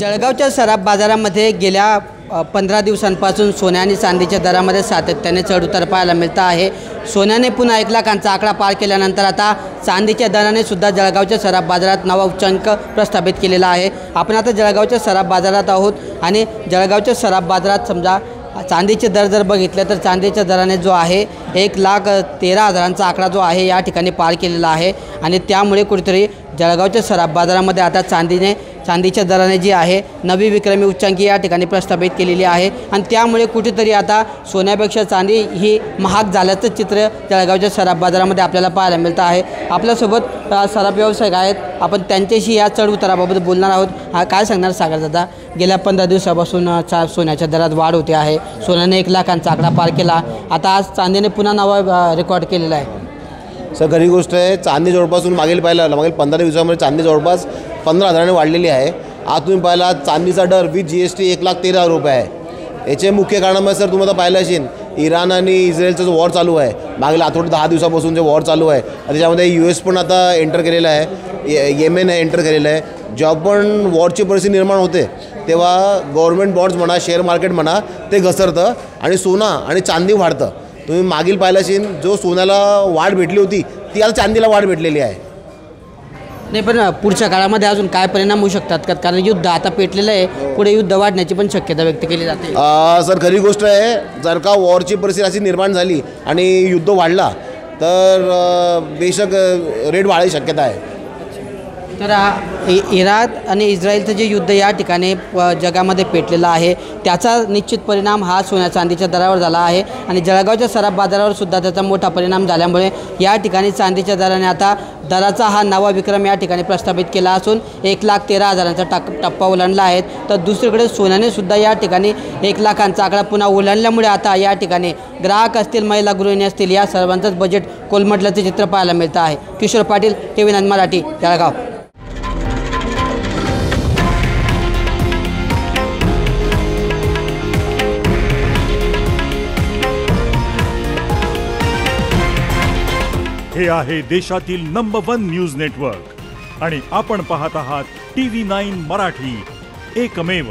जळगावच्या सराफ बाजारामध्ये गेल्या 15 दिवसांपासून सोन्या आणि चांदीच्या दरामध्ये सातत्याने चढउतार पाहायला मिळत आहे। सोन्याने पुन्हा 1 लाखांचा आकडा पार केल्यानंतर आता चांदीच्या दराने सुद्धा जळगावच्या सराफ बाजारात नवा उच्चांक प्रस्थापित केलेला आहे। आपण आता जळगावच्या सराफ बाजारात आहोत आणि जळगावच्या सराफ बाजारात समजा चांदीचे दर जर बघितले तर चांदीच्या दराने जो आहे 1,13,000चा आकडा जो आहे या ठिकाणी पार केलेला आहे आणि त्यामुळे कुठेतरी जळगावच्या सराफ बाजारामध्ये आता चांदीच्या दराने जी आहे नवी विक्रमी उच्चांकी या ठिकाणी प्रस्थापित केलेली आहे आणि त्यामुळे कुठेतरी आता सोन्यापेक्षा चांदी ही महाग झाल्याचं चित्र जळगावच्या सराफ बाजारामध्ये आपल्याला पाहायला मिळतं आहे। आपल्यासोबत सराफ व्यावसायिक आहेत, आपण त्यांच्याशी या चढउताराबाबत बोलणार आहोत। काय सांगणार सागर दादा, गेल्या 15 दिवसापासून सोन्याच्या दरात वाढ होते आहे। सोन्याने 1 लाखांचा आकडा पार केला, आता आज चांदीने पुन्हा नवा रेकॉर्ड केलेला आहे। सर खरी गोष्ट आहे, चांदी जवळपासून मागील 15 दिवसामध्ये चांदी जवळपास 15,000ने वाढलेली आहे। आज तुम्ही पाहिला चांदीचा दर विथ GST 1,13,000 रुपये आहे। याचे मुख्य कारणामुळे सर तुम्ही आता पाहिलं असेल इराण आणि इस्रायलचा जो वॉर चालू आहे, मागील आठवडे 10 दिवसापासून जे वॉर चालू आहे त्याच्यामध्ये US पण आता एंटर केलेलं आहे, येमेन एंटर केलेलं आहे। जेव्हा पण वॉरची परिस्थिती निर्माण होते तेव्हा गव्हर्नमेंट बॉन्ड्स म्हणा, शेअर मार्केट म्हणा ते घसरतं आणि सोना आणि चांदी वाढतं। तुम्ही मागील पाहिलं असेल जो सोन्याला वाढ भेटली होती ती आता चांदीला वाढ भेटलेली आहे। नाही, पण पुढच्या काळामध्ये अजून काय परिणाम होऊ शकतात का? कारण युद्ध आता पेटलेलं आहे, पुढे युद्ध वाढण्याची पण शक्यता व्यक्त केली जाते। सर खरी गोष्ट आहे, जर का वॉरची परिस्थिती अशी निर्माण झाली आणि युद्ध वाढला तर बेशक रेट वाढायची शक्यता आहे। तर इराण आणि इस्रायलचं जे युद्ध या ठिकाणी जगामध्ये पेटलेलं आहे त्याचा निश्चित परिणाम हा सोन्या चांदीच्या दरावर झाला आहे आणि जळगावच्या सराफ बाजारावर सुद्धा त्याचा मोठा परिणाम झाल्यामुळे या ठिकाणी चांदीच्या दराने आता दराचा हा नवा विक्रम या ठिकाणी प्रस्थापित केला असून 1,13,000चा टप्पा ओलांडला आहे। तर दुसरीकडे सोन्याने सुद्धा या ठिकाणी 1 लाखांचा आकडा पुन्हा ओलांडल्यामुळे आता या ठिकाणी ग्राहक असतील, महिला गृहिणी असतील, या सर्वांचंच बजेट कोलमडल्याचे चित्र पाहायला मिळतं आहे। किशोर पाटील, TV9 मराठी, जळगाव। हे आहे देशातील नंबर 1 न्यूज नेटवर्क आणि आपण पाहत आहात TV9 मराठी, एकमेव।